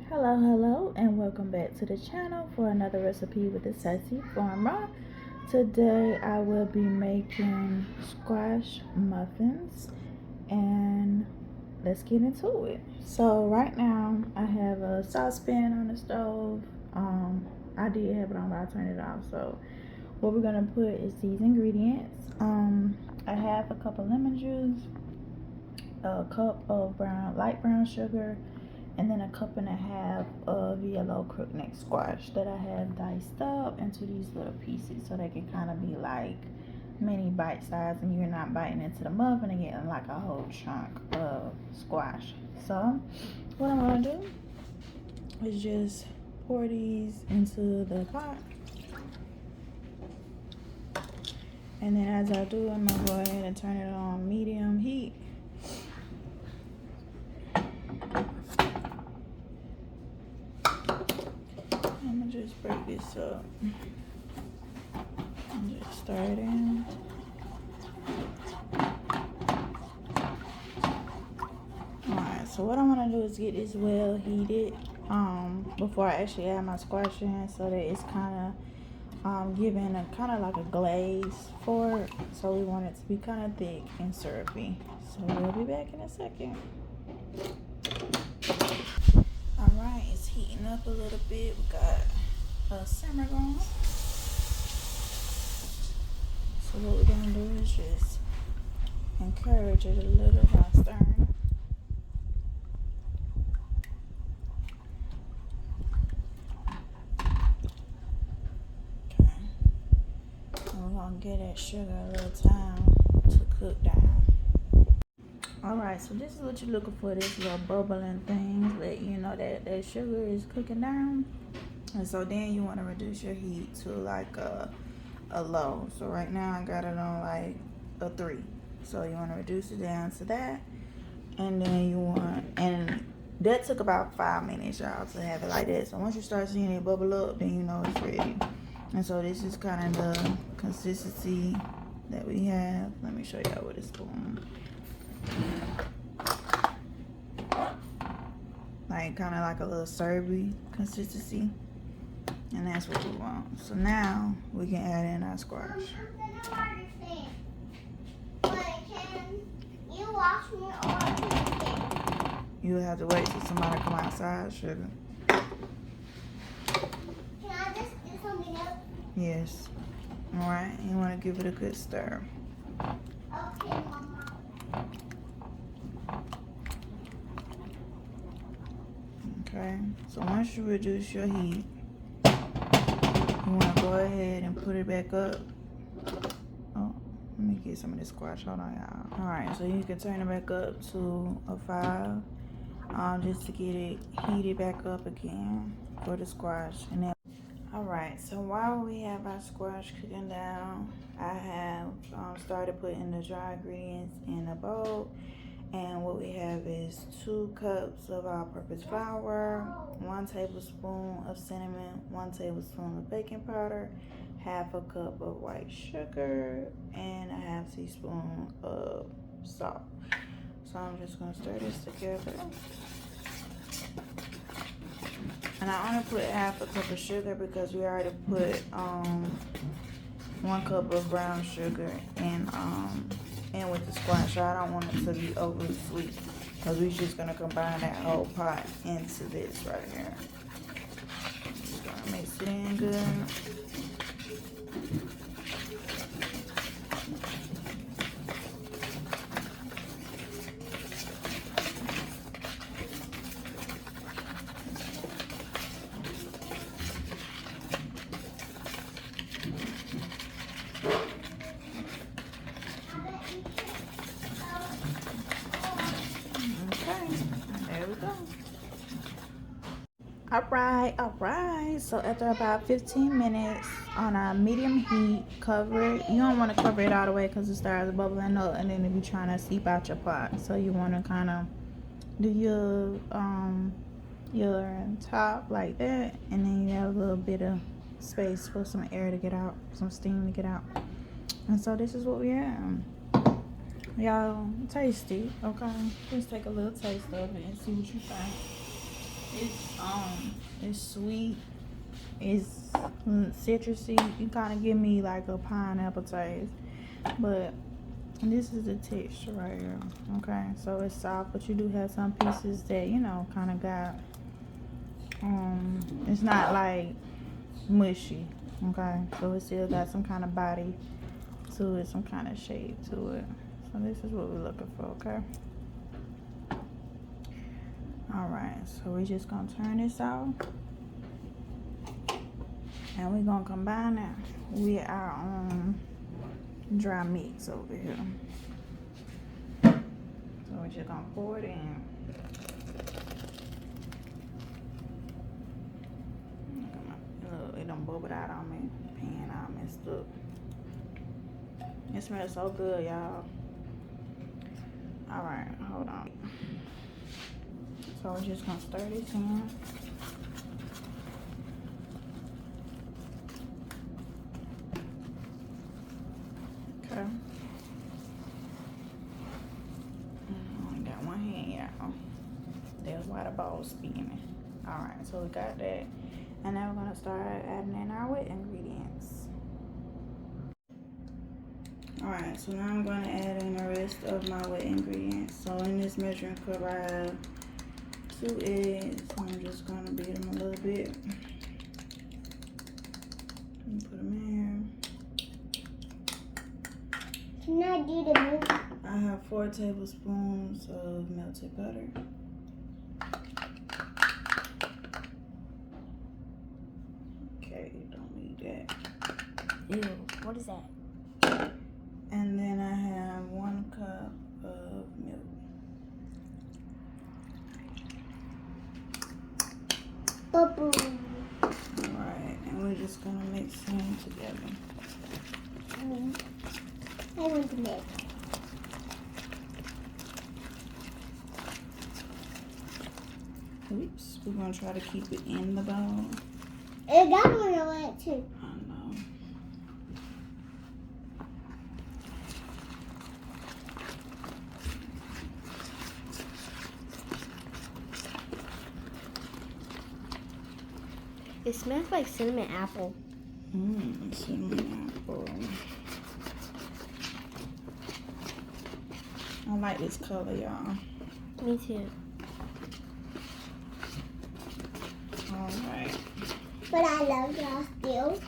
Hello, and welcome back to the channel for another recipe with the Sassy Farmer. Today I will be making squash muffins, and let's get into it. So right now I have a saucepan on the stove. I did have it on, but I turned it off. So what we're gonna put is these ingredients. I have a cup of lemon juice, a cup of light brown sugar, and then a cup and a half of yellow crookneck squash that I have diced up into these little pieces so they can kind of be like mini bite size, and you're not biting into the muffin and getting like a whole chunk of squash. So what I'm gonna do is just pour these into the pot, and then as I do, I'm gonna go ahead and turn it on medium heat. I'm gonna just break this up and just stir it in. Alright, so what I'm gonna do is get this well heated before I actually add my squash in, so that it's kind of giving a kind of like a glaze for it. So we want it to be kind of thick and syrupy. So we'll be back in a second. Alright, it's heating up a little bit. We got a simmer going. So what we're gonna do is just encourage it a little by stirring. Okay. And we're gonna give that sugar a little time to cook down. Alright, so this is what you're looking for, this little bubbling thing, let you know that sugar is cooking down. And so then you want to reduce your heat to like a low. So right now I got it on like a 3. So you want to reduce it down to that. And then you want, and that took about 5 minutes, y'all, to have it like that. So once you start seeing it bubble up, then you know it's ready. And so this is kind of the consistency that we have. Let me show y'all with a spoon. Like kind of like a little syrupy consistency, and that's what we want. So now we can add in our squash. You have to wait till somebody come outside, sugar. Can I just do something else? Yes. All right. You want to give it a good stir. Okay, Mama. Okay. So once you reduce your heat, you want to go ahead and put it back up. Oh, let me get some of this squash. Hold on, y'all. All right. So you can turn it back up to a 5. Just to get it heated back up again for the squash. And then, all right, so while we have our squash cooking down, I have started putting the dry ingredients in a bowl. And what we have is 2 cups of all-purpose flour, 1 tablespoon of cinnamon, 1 tablespoon of baking powder, half a cup of white sugar, and a half teaspoon of salt. So I'm just gonna stir this together. And I only put half a cup of sugar because we already put 1 cup of brown sugar in with the squash. So I don't want it to be overly sweet because we're just gonna combine that whole pot into this right here. Just gonna mix it in good. Alright, so after about 15 minutes on a medium heat, cover it. You don't want to cover it all the way because it starts bubbling up, and then if you're trying to seep out your pot, so you want to kind of do your top like that, and then you have a little bit of space for some air to get out, some steam to get out. And so this is what we have. Y'all taste it, okay? Just take a little taste of it and see what you think. It's sweet. It's citrusy. You kind of give me like a pineapple taste, but this is the texture right here. Okay, so it's soft, but you do have some pieces that kind of got it's not like mushy. Okay, so it still got some kind of body to it, some kind of shape to it. So this is what we're looking for. Okay. All right, so we're just gonna turn this off, and we're gonna combine it with our dry mix over here. So we're just gonna pour it in. Look, it done bubbled out on me. Pan all messed up. It smells so good, y'all. All right, hold on. So we're just gonna stir this in. Okay. I only got one hand, y'all. That's why the bowl's spinning. All right, so we got that. And now we're gonna start adding in our wet ingredients. All right, so now I'm gonna add in the rest of my wet ingredients. So in this measuring cup, I have 2 eggs. I'm just gonna beat them a little bit. And put them in here. Can I do the milk? I have 4 tablespoons of melted butter. Okay, don't need that. Ew, what is that? And then I have 1 cup of milk. Bubble. Alright, and we're just gonna mix them together. I want the milk. Oops, we're gonna try to keep it in the bowl. It got one on it too. I know. It smells like cinnamon apple. Cinnamon apple. I like this color, y'all. Me too. Alright. But I love y'all still.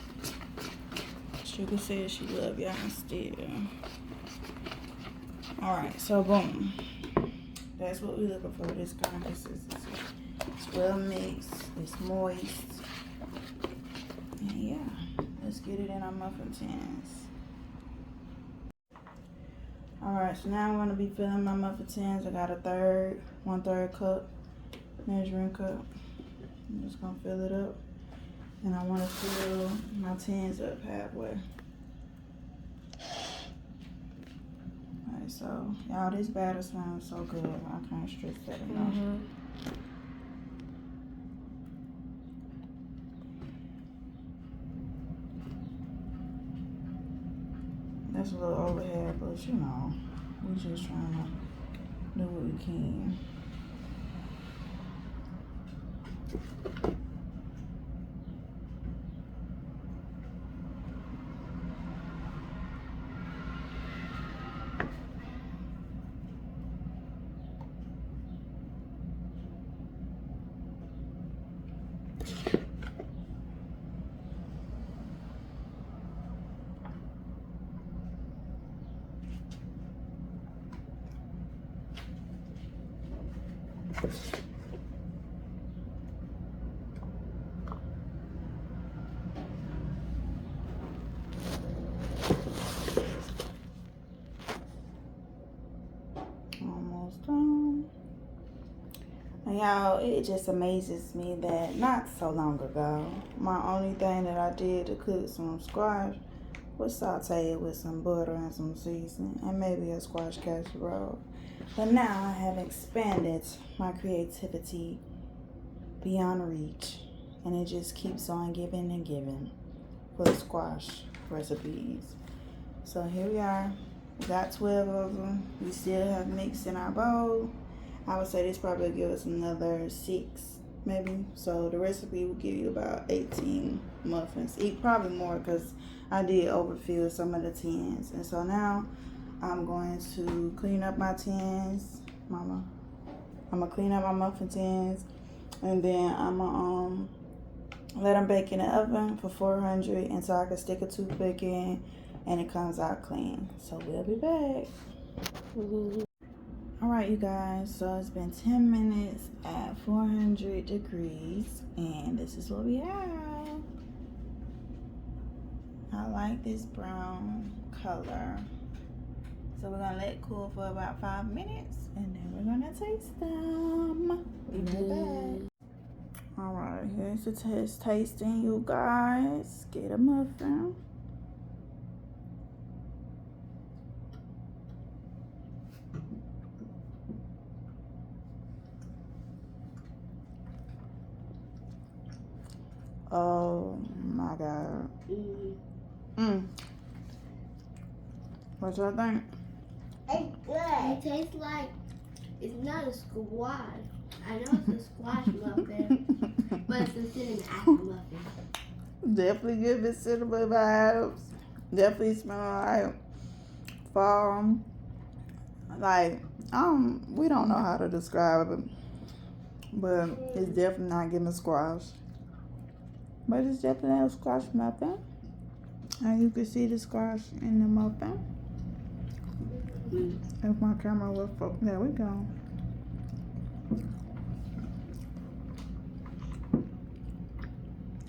Sugar says she love y'all still. Alright, so boom. That's what we're looking for, this kind of consistency. It's well mixed, it's moist. And yeah, let's get it in our muffin tins. Alright, so now I'm going to be filling my muffin tins. I got a 1/3 cup, measuring cup. I'm just going to fill it up. And I want to fill my tins up halfway. Alright, so y'all, this batter smells so good. I can't stress that enough. That's a little overhead, but you know, we just trying to do what we can. Almost done. And y'all, it just amazes me that not so long ago, my only thing that I did to cook some squash was saute it with some butter and some seasoning and maybe a squash casserole. But now I have expanded my creativity beyond reach, and it just keeps on giving and giving for the squash recipes. So here we are. We got 12 of them. We still have mix in our bowl. I would say this probably give us another 6, maybe. So the recipe will give you about 18 muffins. Eat probably more because I did overfill some of the tins. And so now I'm going to clean up my tins, Mama. I'm gonna clean up my muffin tins, and then I'm gonna let them bake in the oven for 400 until I can stick a toothpick in and it comes out clean. So we'll be back. All right, you guys, so it's been 10 minutes at 400 degrees, and this is what we have. I like this brown color. So we're gonna let it cool for about 5 minutes, and then we're gonna taste them. Be right back. All right, here's the tasting, you guys. Get a muffin. Oh my God. What y'all think? It's good. It tastes like it's not a squash. I know it's a squash muffin, but it's a cinnamon apple muffin. Definitely give it cinnamon vibes. Definitely smell like fall. Like, we don't know how to describe it, but it's definitely not giving squash. But it's definitely a squash muffin. And you can see the squash in the muffin. If my camera will focus, there we go.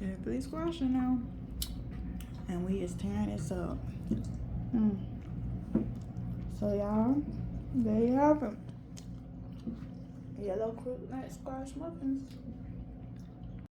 Definitely squashing now. And we is tearing this up. So y'all, there you have it. Yellow Crookneck squash muffins.